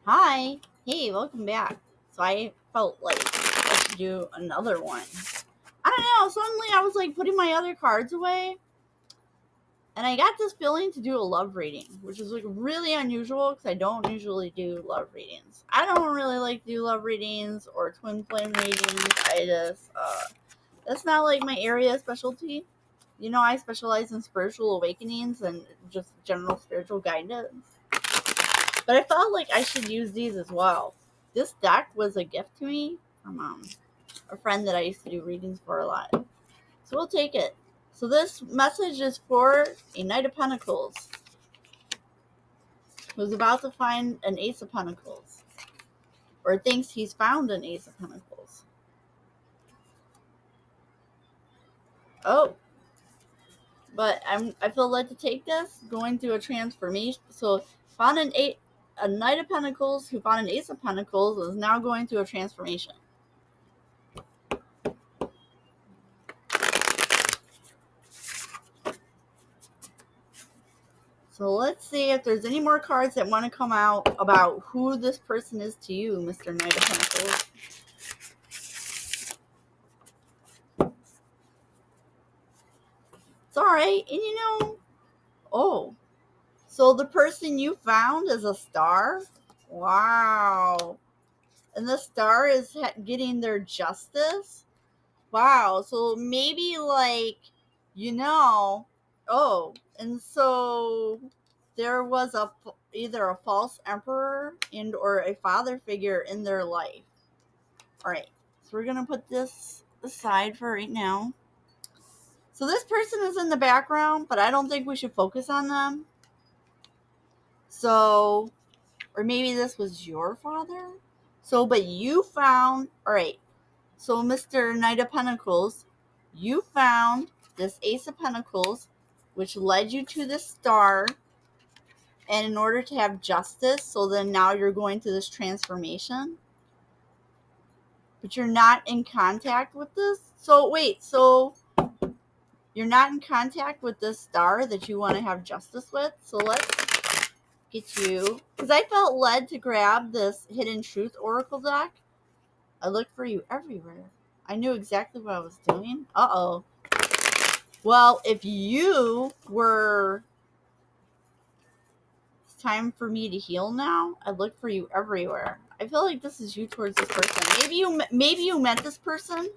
Hi. Hey, welcome back. So I felt like I should do another one. I don't know. Suddenly I was like putting my other cards away, and I got this feeling to do a love reading, which is like really unusual because I don't usually do love readings. I don't really like to do love readings or twin flame readings. That's not like my area of specialty. I specialize in spiritual awakenings and just general spiritual guidance. But I felt like I should use these as well. This deck was a gift to me from a friend that I used to do readings for a lot. So we'll take it. So this message is for a Knight of Pentacles who's about to find an Ace of Pentacles, or thinks he's found an Ace of Pentacles. Oh, but I feel led to take this, going through a transformation. So found a Knight of Pentacles who found an Ace of Pentacles is now going through a transformation. So let's see if there's any more cards that want to come out about who this person is to you, Mr. Knight of Pentacles. It's alright. And oh, so the person you found is a star? Wow. And the star is getting their justice? Wow. So maybe oh, and so there was either a false emperor and or a father figure in their life. All right, so we're gonna put this aside for right now. So this person is in the background, but I don't think we should focus on them. So, or maybe this was your father. So, but you found, all right. So, Mr. Knight of Pentacles, you found this Ace of Pentacles, which led you to the star. And in order to have justice, so then now you're going through this transformation. But you're not in contact with this. So, wait, so you're not in contact with this star that you want to have justice with. So let's get you, because I felt led to grab this Hidden Truth Oracle deck. I looked for you everywhere. I knew exactly what I was doing. Uh-oh. Well, if you were, it's time for me to heal now, I looked for you everywhere. I feel like this is you towards this person. Maybe you met this person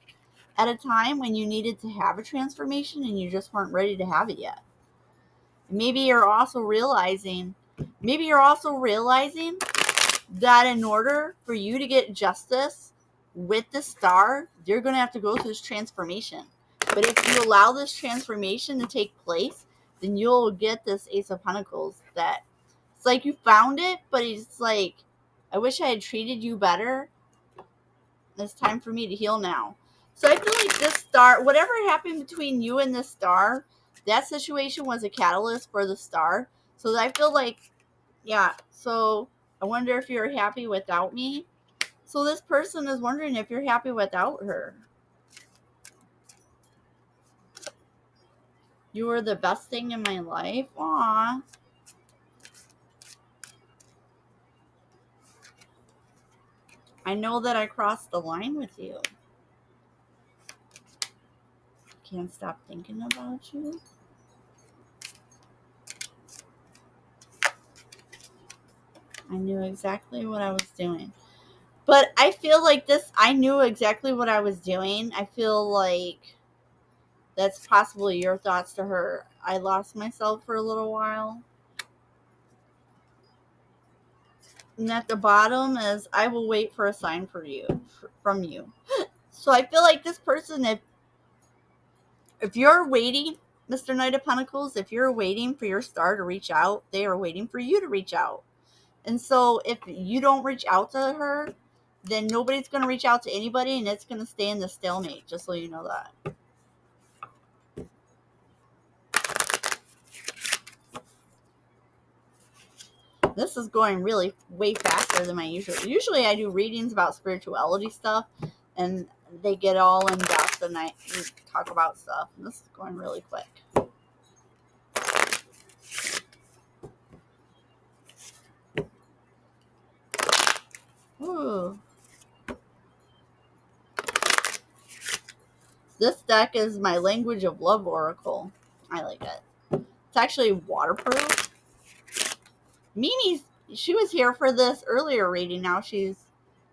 at a time when you needed to have a transformation and you just weren't ready to have it yet. Maybe you're also realizing that in order for you to get justice with the star, you're going to have to go through this transformation. But if you allow this transformation to take place, then you'll get this Ace of Pentacles that it's like you found it, but it's like, I wish I had treated you better. It's time for me to heal now. So I feel like this star, whatever happened between you and this star, that situation was a catalyst for the star. So I feel like, yeah. So I wonder if you're happy without me. So this person is wondering if you're happy without her. You were the best thing in my life. Aww. I know that I crossed the line with you. Can't stop thinking about you. I knew exactly what I was doing. But I feel like I knew exactly what I was doing. I feel like that's possibly your thoughts to her. I lost myself for a little while. And at the bottom is, I will wait for a sign from you. So I feel like this person, if you're waiting, Mr. Knight of Pentacles, if you're waiting for your star to reach out, they are waiting for you to reach out. And so if you don't reach out to her, then nobody's going to reach out to anybody, and it's going to stay in the stalemate, just so you know that. This is going really way faster than my usual. Usually I do readings about spirituality stuff, and they get all in depth, and I talk about stuff. And this is going really quick. This deck is my language of love oracle. I like it. It's actually waterproof. Mimi, she was here for this earlier reading. Now she's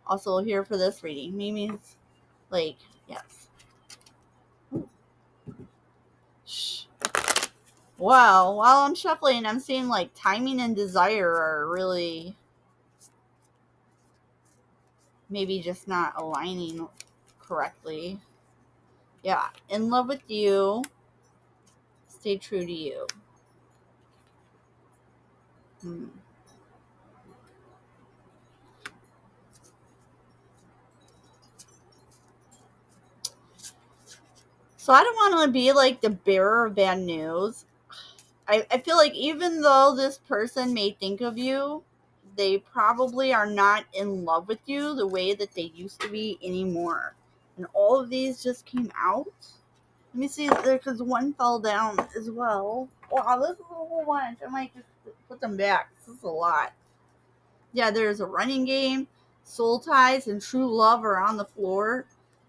also here for this reading. Mimi's like, yes. Shh. Wow, while I'm shuffling, I'm seeing like timing and desire are really maybe just not aligning correctly. Yeah, in love with you. Stay true to you. Hmm. So I don't want to be like the bearer of bad news. I feel like even though this person may think of you, they probably are not in love with you the way that they used to be anymore. And all of these just came out. Let me see, because one fell down as well. Wow, this is a whole bunch. I might just put them back. This is a lot. Yeah, there's a running game, soul ties, and true love are on the floor.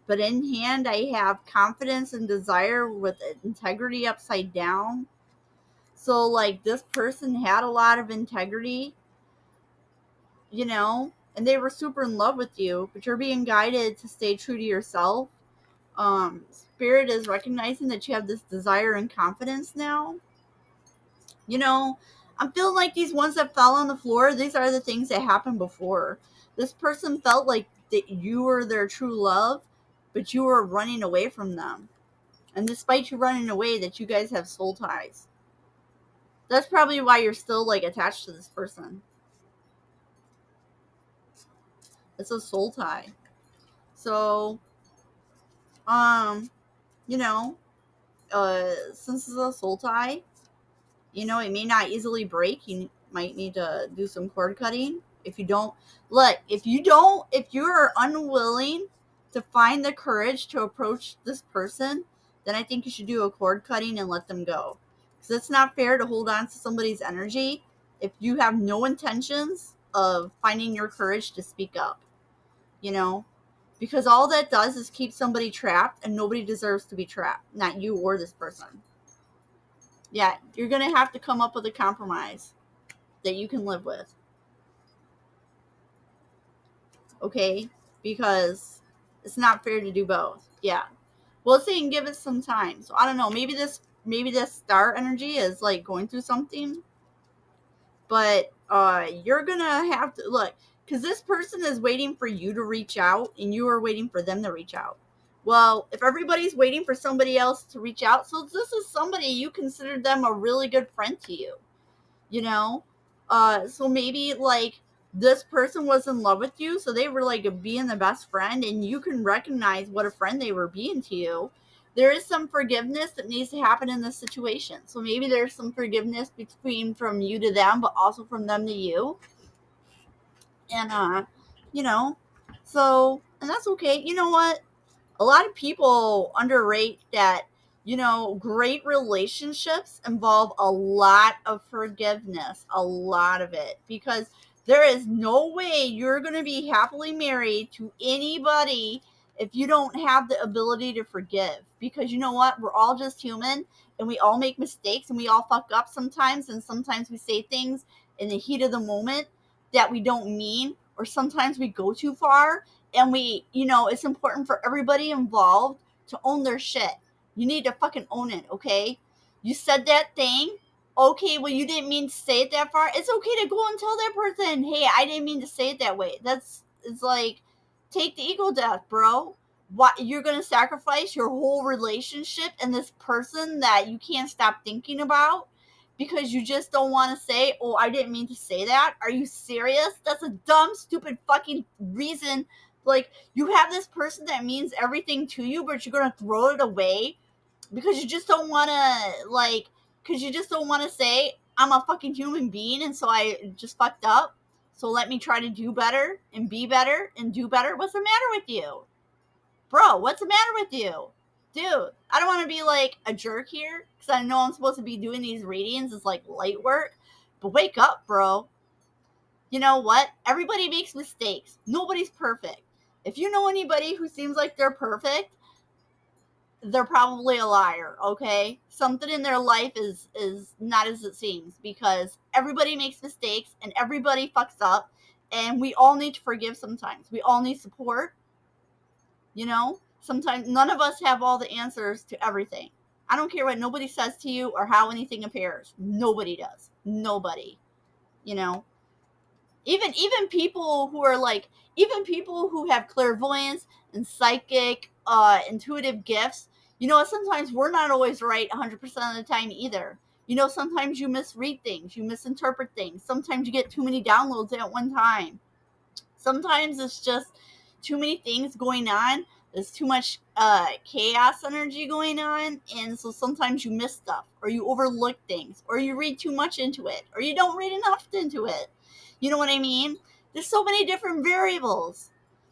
But in hand, I have confidence and desire with integrity upside down. So, like, this person had a lot of integrity, and they were super in love with you, but you're being guided to stay true to yourself. Spirit is recognizing that you have this desire and confidence now. You know, I'm feeling like these ones that fell on the floor, these are the things that happened before. This person felt like that you were their true love, but you were running away from them. And despite you running away, that you guys have soul ties. That's probably why you're still like attached to this person. It's a soul tie. So, um, you know, since it's a soul tie, it may not easily break. You might need to do some cord cutting. If you don't, look, if you're unwilling to find the courage to approach this person, then I think you should do a cord cutting and let them go. Because it's not fair to hold on to somebody's energy if you have no intentions of finding your courage to speak up, you know? Because all that does is keep somebody trapped, and nobody deserves to be trapped, not you or this person. Yeah, you're going to have to come up with a compromise that you can live with. Okay? Because it's not fair to do both. Yeah. Well, say and give it some time. So I don't know. Maybe this star energy is like going through something, but you're gonna have to look, because this person is waiting for you to reach out, and you are waiting for them to reach out. Well, if everybody's waiting for somebody else to reach out, so this is somebody you consider them a really good friend to you. you know so maybe like this person was in love with you, so they were like being the best friend, and you can recognize what a friend they were being to you. There is some forgiveness that needs to happen in this situation, so maybe there's some forgiveness between from you to them, but also from them to you. And you know and that's okay. You know what, a lot of people underrate that, great relationships involve a lot of forgiveness, a lot of it, because there is no way you're going to be happily married to anybody if you don't have the ability to forgive. Because you know what? We're all just human, and we all make mistakes, and we all fuck up sometimes, and sometimes we say things in the heat of the moment that we don't mean, or sometimes we go too far, and it's important for everybody involved to own their shit. You need to fucking own it, okay? You said that thing. Okay, well, you didn't mean to say it that far. It's okay to go and tell that person, hey, I didn't mean to say it that way. It's like, take the ego death, bro. What, you're gonna sacrifice your whole relationship and this person that you can't stop thinking about because you just don't want to say, oh, I didn't mean to say that? Are you serious? That's a dumb, stupid fucking reason. Like, you have this person that means everything to you, but you're gonna throw it away because you just don't want to, because you just don't want to say, I'm a fucking human being, and so I just fucked up, so let me try to do better and be better and do better. What's the matter with you, bro? What's the matter with you, dude? I don't want to be like a jerk here, because I know I'm supposed to be doing these readings. It's like light work, but wake up, bro. You know what? Everybody makes mistakes. Nobody's perfect. If you know anybody who seems like they're perfect, they're probably a liar, okay? Something in their life is not as it seems, because everybody makes mistakes and everybody fucks up, and we all need to forgive sometimes. We all need support, you know? Sometimes none of us have all the answers to everything. I don't care what nobody says to you or how anything appears. Nobody does. Nobody, you know? Even people who are like, even people who have clairvoyance and psychic intuitive gifts, you know, sometimes we're not always right 100% of the time either. You know, sometimes you misread things, you misinterpret things, sometimes you get too many downloads at one time. Sometimes it's just too many things going on. There's too much chaos energy going on, and so sometimes you miss stuff, or you overlook things, or you read too much into it, or you don't read enough into it. You know what I mean? There's so many different variables.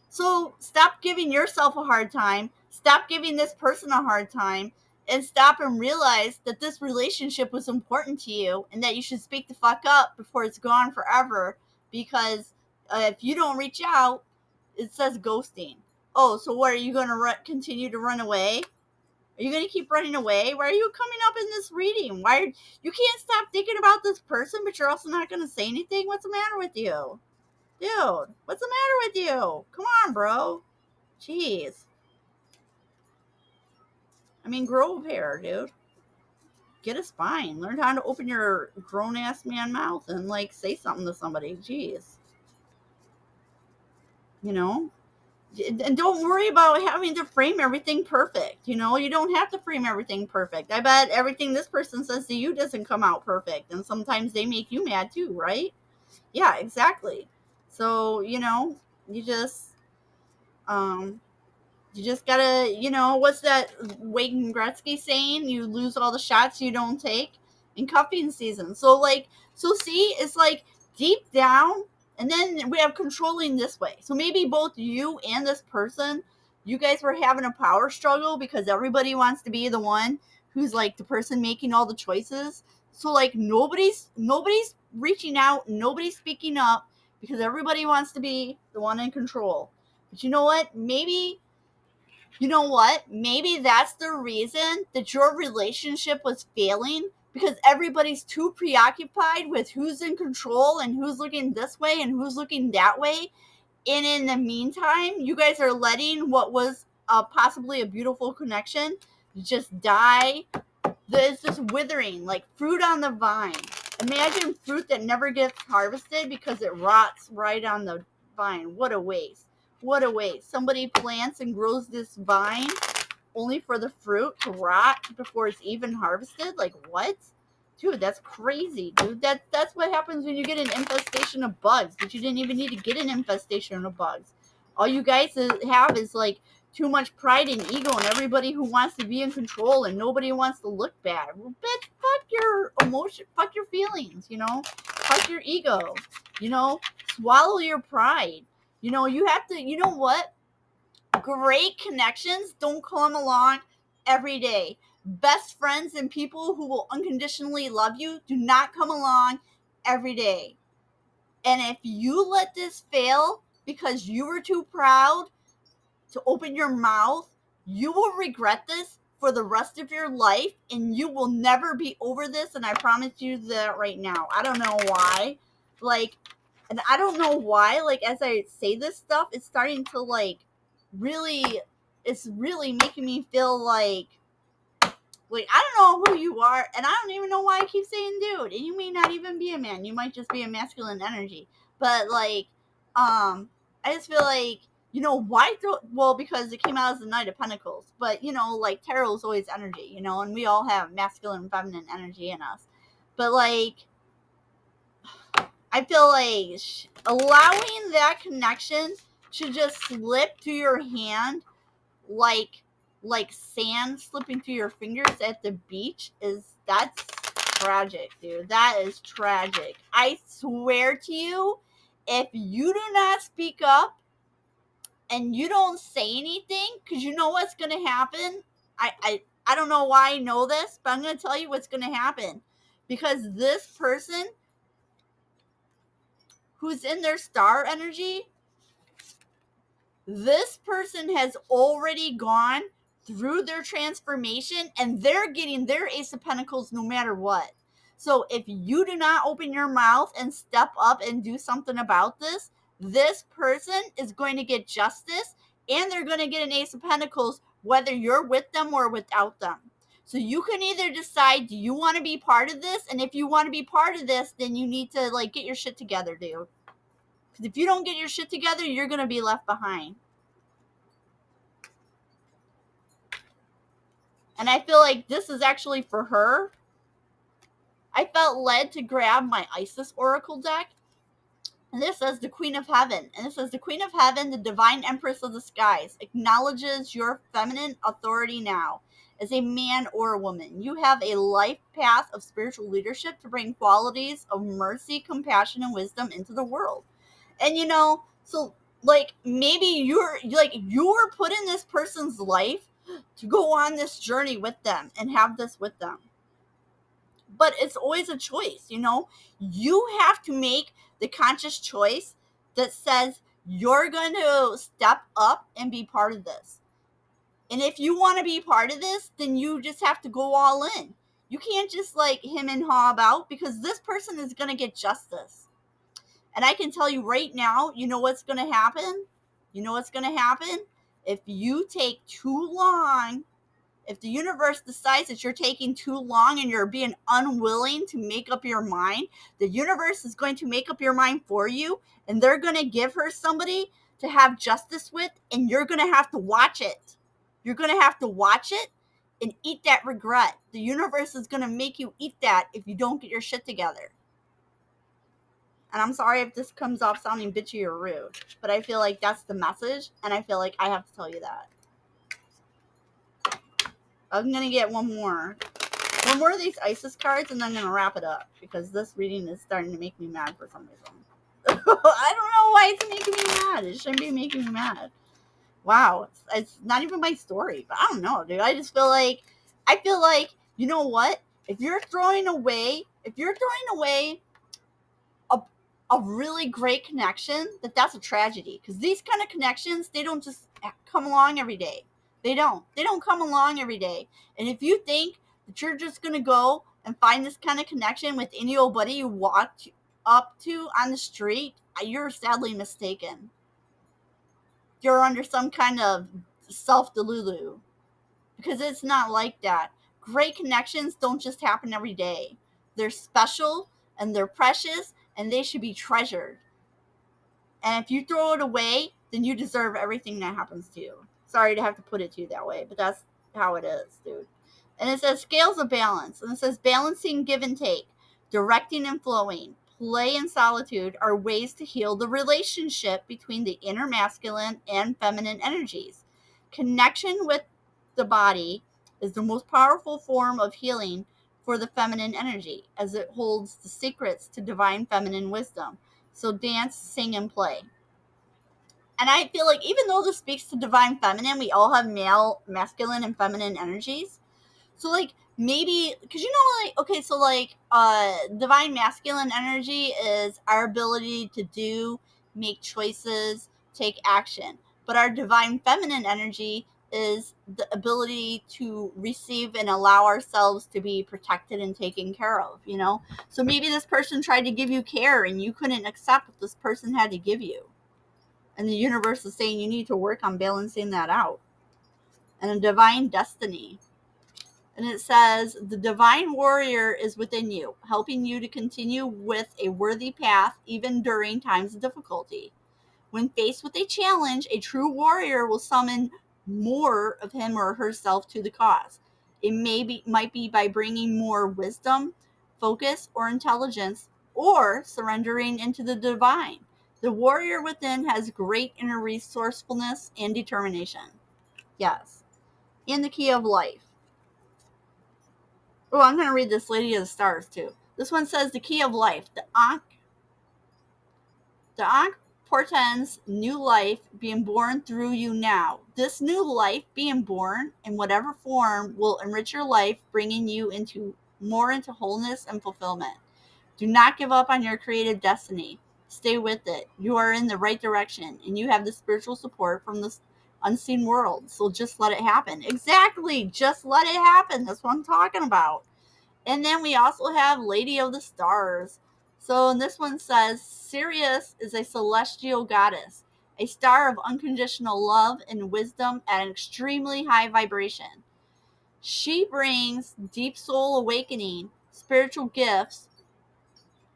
So stop giving yourself a hard time. Stop giving this person a hard time, and stop and realize that this relationship was important to you, and that you should speak the fuck up before it's gone forever. Because if you don't reach out, it says ghosting. Oh, so what, are you going to continue to run away? Are you going to keep running away? Why are you coming up in this reading? You can't stop thinking about this person, but you're also not going to say anything? What's the matter with you? Dude, what's the matter with you? Come on, bro. Jeez. I mean, grow a pair, dude. Get a spine. Learn how to open your grown-ass man mouth and, like, say something to somebody. Jeez. You know? And don't worry about having to frame everything perfect. You know, you don't have to frame everything perfect. I bet everything this person says to you doesn't come out perfect, and sometimes they make you mad too, right? Yeah, exactly. So, you know, you just gotta, you know, what's that Wayne Gretzky saying? You lose all the shots you don't take in cuffing season. So, like, so see, it's like deep down, and then we have controlling this way. So maybe both you and this person, you guys were having a power struggle because everybody wants to be the one who's like the person making all the choices. So like nobody's reaching out, nobody's speaking up, because everybody wants to be the one in control. But you know what? Maybe that's the reason that your relationship was failing, because everybody's too preoccupied with who's in control and who's looking this way and who's looking that way. And in the meantime, you guys are letting what was possibly a beautiful connection just die. It's just withering like fruit on the vine. Imagine fruit that never gets harvested because it rots right on the vine. What a waste. What a waste. Somebody plants and grows this vine only for the fruit to rot before it's even harvested? Like, what? Dude, that's crazy, dude. That's what happens when you get an infestation of bugs. But you didn't even need to get an infestation of bugs. All you guys have is like too much pride and ego, and everybody who wants to be in control, and nobody wants to look bad. Well, bitch, fuck your emotion, fuck your feelings, you know? Fuck your ego, you know? Swallow your pride. You know, you have to, you know what? Great connections don't come along every day. Best friends and people who will unconditionally love you do not come along every day. And if you let this fail because you were too proud to open your mouth, you will regret this for the rest of your life, and you will never be over this. And I promise you that right now. I don't know why. Like, and I don't know why, like, as I say this stuff, it's starting to, like, really, it's really making me feel like I don't know who you are, and I don't even know why I keep saying dude, and you may not even be a man, you might just be a masculine energy, but, like, I just feel like, you know, why well, because it came out as the Knight of Pentacles, but, you know, like, tarot is always energy, you know, and we all have masculine and feminine energy in us, but, like, I feel like allowing that connection to just slip through your hand like sand slipping through your fingers at the beach that's tragic, dude. That is tragic. I swear to you, if you do not speak up and you don't say anything, because you know what's going to happen. I don't know why I know this, but I'm going to tell you what's going to happen, because this person who's in their star energy, this person has already gone through their transformation, and they're getting their Ace of Pentacles no matter what. So if you do not open your mouth and step up and do something about this, this person is going to get justice, and they're going to get an Ace of Pentacles whether you're with them or without them. So you can either decide, do you want to be part of this? And if you want to be part of this, then you need to like get your shit together, dude. Because if you don't get your shit together, you're going to be left behind. And I feel like this is actually for her. I felt led to grab my Isis Oracle deck. And this says the Queen of Heaven. And it says the Queen of Heaven, the Divine Empress of the Skies, acknowledges your feminine authority now. As a man or a woman, you have a life path of spiritual leadership to bring qualities of mercy, compassion, and wisdom into the world. And you know, so like maybe you're put in this person's life to go on this journey with them and have this with them. But it's always a choice, you know? You have to make the conscious choice that says you're going to step up and be part of this. And if you want to be part of this, then you just have to go all in. You can't just like him and haw about, because this person is going to get justice. And I can tell you right now, you know what's going to happen? You know what's going to happen? If you take too long, if the universe decides that you're taking too long and you're being unwilling to make up your mind, the universe is going to make up your mind for you, and they're going to give her somebody to have justice with, and you're going to have to watch it. You're going to have to watch it and eat that regret. The universe is going to make you eat that if you don't get your shit together. And I'm sorry if this comes off sounding bitchy or rude, but I feel like that's the message, and I feel like I have to tell you that. I'm going to get one more of these Isis cards, and then I'm going to wrap it up, because this reading is starting to make me mad for some reason. I don't know why it's making me mad. It shouldn't be making me mad. Wow. It's not even my story, but I don't know, dude. I just feel like, you know what? If you're throwing away a really great connection, that's a tragedy. Because these kind of connections, they don't just come along every day. They don't come along every day. And if you think that you're just going to go and find this kind of connection with any old buddy you walk up to on the street, you're sadly mistaken. You're under some kind of self-delulu. Because it's not like that. Great connections don't just happen every day. They're special, and they're precious, and they should be treasured. And if you throw it away, then you deserve everything that happens to you. Sorry to have to put it to you that way, but that's how it is, dude. And it says scales of balance. And it says balancing give and take, directing and flowing, play and solitude are ways to heal the relationship between the inner masculine and feminine energies. Connection with the body is the most powerful form of healing for the feminine energy, as it holds the secrets to divine feminine wisdom. So dance, sing, and play. And I feel like even though this speaks to divine feminine, we all have male, masculine, and feminine energies. So like maybe, because you know, like, okay, so like divine masculine energy is our ability to do, make choices, take action. But our divine feminine energy is the ability to receive and allow ourselves to be protected and taken care of, you know? So maybe this person tried to give you care and you couldn't accept what this person had to give you. And the universe is saying you need to work on balancing that out. And a divine destiny. And it says, the divine warrior is within you, helping you to continue with a worthy path even during times of difficulty. When faced with a challenge, a true warrior will summon more of him or herself to the cause. It might be by bringing more wisdom, focus, or intelligence, or surrendering into the divine. The warrior within has great inner resourcefulness and determination. Yes. And the key of life. Oh, I'm going to read this Lady of the Stars too. This one says the key of life. The Ankh portends new life being born through you now. This new life being born in whatever form will enrich your life, bringing you into wholeness and fulfillment. Do not give up on your creative destiny. Stay with it. You are in the right direction, and you have the spiritual support from the unseen world. So just let it happen. Exactly. Just let it happen. That's what I'm talking about. And then we also have Lady of the Stars. So and this one says Sirius is a celestial goddess, a star of unconditional love and wisdom at an extremely high vibration. She brings deep soul awakening, spiritual gifts,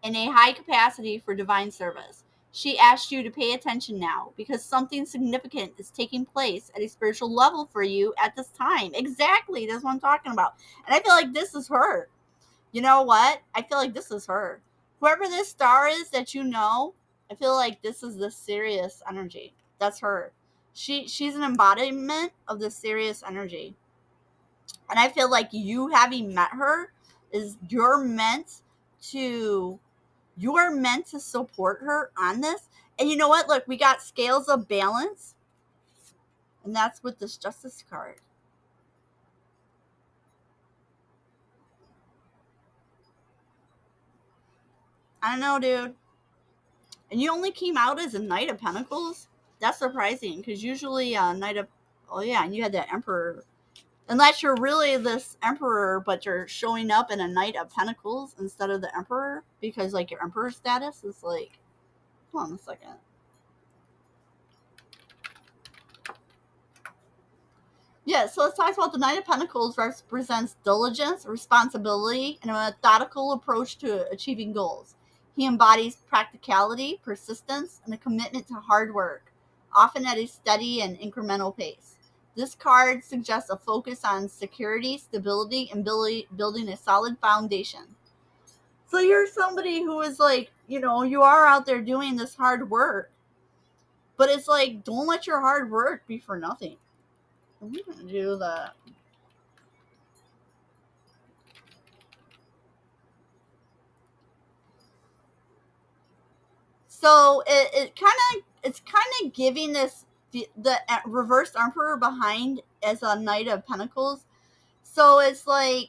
and a high capacity for divine service. She asks you to pay attention now because something significant is taking place at a spiritual level for you at this time. Exactly. That's what I'm talking about. And I feel like this is her. You know what? I feel like this is her. Whoever this star is that you know, I feel like this is the Sirius energy. That's her. She's an embodiment of the Sirius energy. And I feel like you having met her is to you're meant to support her on this. And you know what? Look, we got scales of balance. And that's with this justice card. I don't know, dude. And you only came out as a Knight of Pentacles? That's surprising because usually Knight of. Oh, yeah, and you had that Emperor. Unless you're really this Emperor, but you're showing up in a Knight of Pentacles instead of the Emperor because, like, your Emperor status is like. Hold on a second. Yeah, so it talks about the Knight of Pentacles represents diligence, responsibility, and a methodical approach to achieving goals. He embodies practicality, persistence, and a commitment to hard work, often at a steady and incremental pace. This card suggests a focus on security, stability, and building a solid foundation. So you're somebody who is like, you are out there doing this hard work, but it's like, don't let your hard work be for nothing. I'm going to do that. So it's kind of giving this the reversed Emperor behind as a Knight of Pentacles. So it's like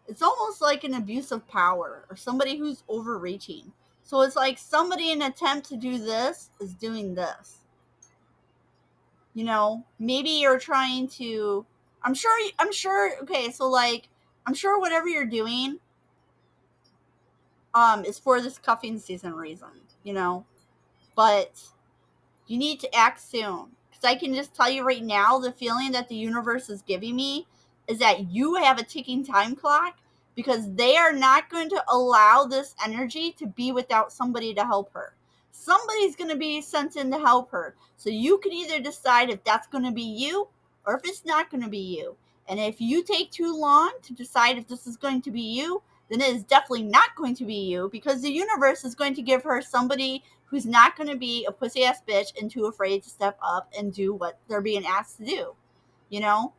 it's almost like an abuse of power or somebody who's overreaching. So it's like somebody in an attempt to do this is doing this. Maybe you're trying to. I'm sure. Okay, so like I'm sure whatever you're doing is for this cuffing season reason. But you need to act soon. Because I can just tell you right now, the feeling that the universe is giving me is that you have a ticking time clock because they are not going to allow this energy to be without somebody to help her. Somebody's going to be sent in to help her. So you can either decide if that's going to be you or if it's not going to be you. And if you take too long to decide if this is going to be you, then it is definitely not going to be you because the universe is going to give her somebody who's not going to be a pussy ass bitch and too afraid to step up and do what they're being asked to do, you know?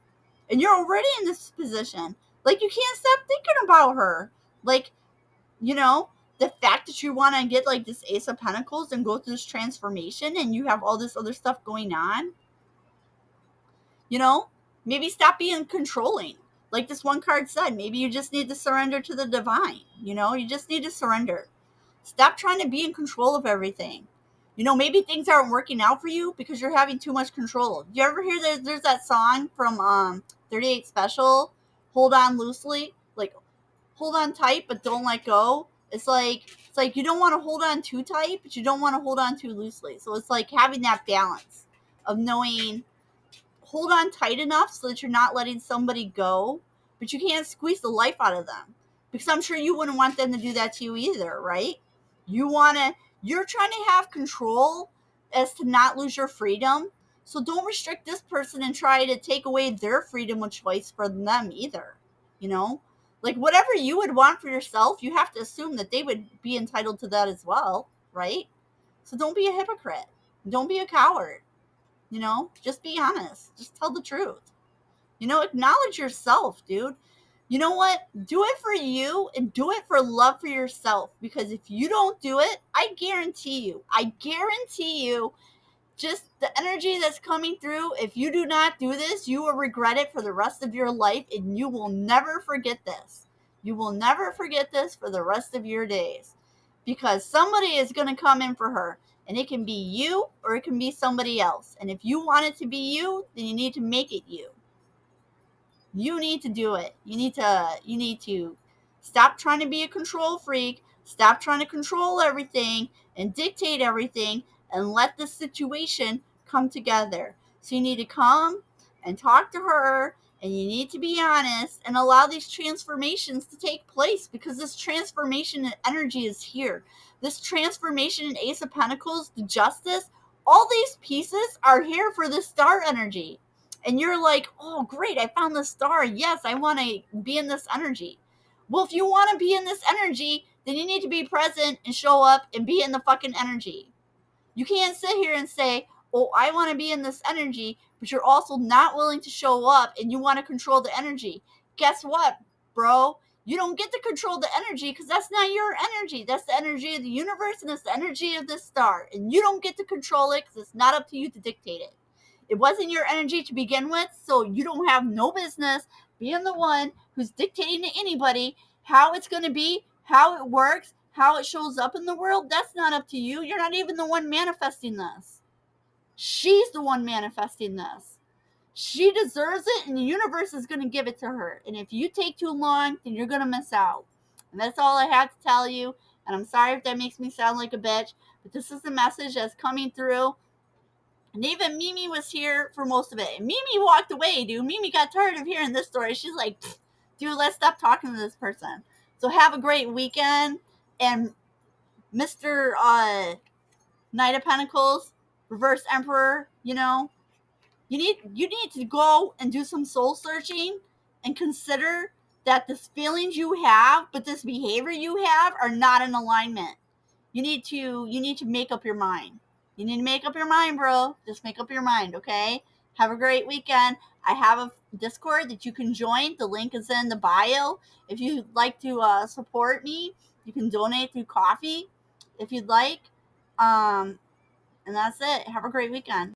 And you're already in this position. Like, you can't stop thinking about her. Like, the fact that you want to get, like, this Ace of Pentacles and go through this transformation and you have all this other stuff going on, maybe stop being controlling. Like this one card said, maybe you just need to surrender to the divine. You just need to surrender. Stop trying to be in control of everything. Maybe things aren't working out for you because you're having too much control. You ever hear there's that song from 38 Special, Hold On Loosely? Like, hold on tight, but don't let go. It's like you don't want to hold on too tight, but you don't want to hold on too loosely. So it's like having that balance of knowing hold on tight enough so that you're not letting somebody go, but you can't squeeze the life out of them. Because I'm sure you wouldn't want them to do that to you either, right? You're trying to have control as to not lose your freedom. So don't restrict this person and try to take away their freedom of choice from them either. You know? Like whatever you would want for yourself, you have to assume that they would be entitled to that as well, right? So don't be a hypocrite. Don't be a coward. Just be honest. Just tell the truth. Acknowledge yourself, dude. You know what? Do it for you and do it for love for yourself. Because if you don't do it, I guarantee you, just the energy that's coming through. If you do not do this, you will regret it for the rest of your life, and you will never forget this. You will never forget this for the rest of your days, because somebody is going to come in for her, and it can be you or it can be somebody else. And if you want it to be you, then you need to make it you. You need to do it. You need to stop trying to be a control freak. Stop trying to control everything and dictate everything, and let the situation come together. So you need to come and talk to her, and you need to be honest and allow these transformations to take place, because this transformation in energy is here. This transformation in Ace of Pentacles, the Justice, all these pieces are here for the star energy. And you're like, oh, great, I found the star. Yes, I want to be in this energy. Well, if you want to be in this energy, then you need to be present and show up and be in the fucking energy. You can't sit here and say, oh, I want to be in this energy, but you're also not willing to show up and you want to control the energy. Guess what, bro? You don't get to control the energy, because that's not your energy. That's the energy of the universe, and it's the energy of this star. And you don't get to control it, because it's not up to you to dictate it. It wasn't your energy to begin with, so you don't have no business being the one who's dictating to anybody how it's going to be, how it works, how it shows up in the world. That's not up to you. You're not even the one manifesting this. She's the one manifesting this. She deserves it, and the universe is going to give it to her. And if you take too long, then you're going to miss out. And that's all I have to tell you. And I'm sorry if that makes me sound like a bitch, but this is the message that's coming through. And even Mimi was here for most of it. And Mimi walked away, dude. Mimi got tired of hearing this story. She's like, dude, let's stop talking to this person. So have a great weekend. And Mr. Knight of Pentacles, Reverse Emperor, you need to go and do some soul searching and consider that this feelings you have, but this behavior you have, are not in alignment. You need to make up your mind. You need to make up your mind, bro. Just make up your mind, okay? Have a great weekend. I have a Discord that you can join. The link is in the bio. If you'd like to support me, you can donate through coffee if you'd like. And that's it. Have a great weekend.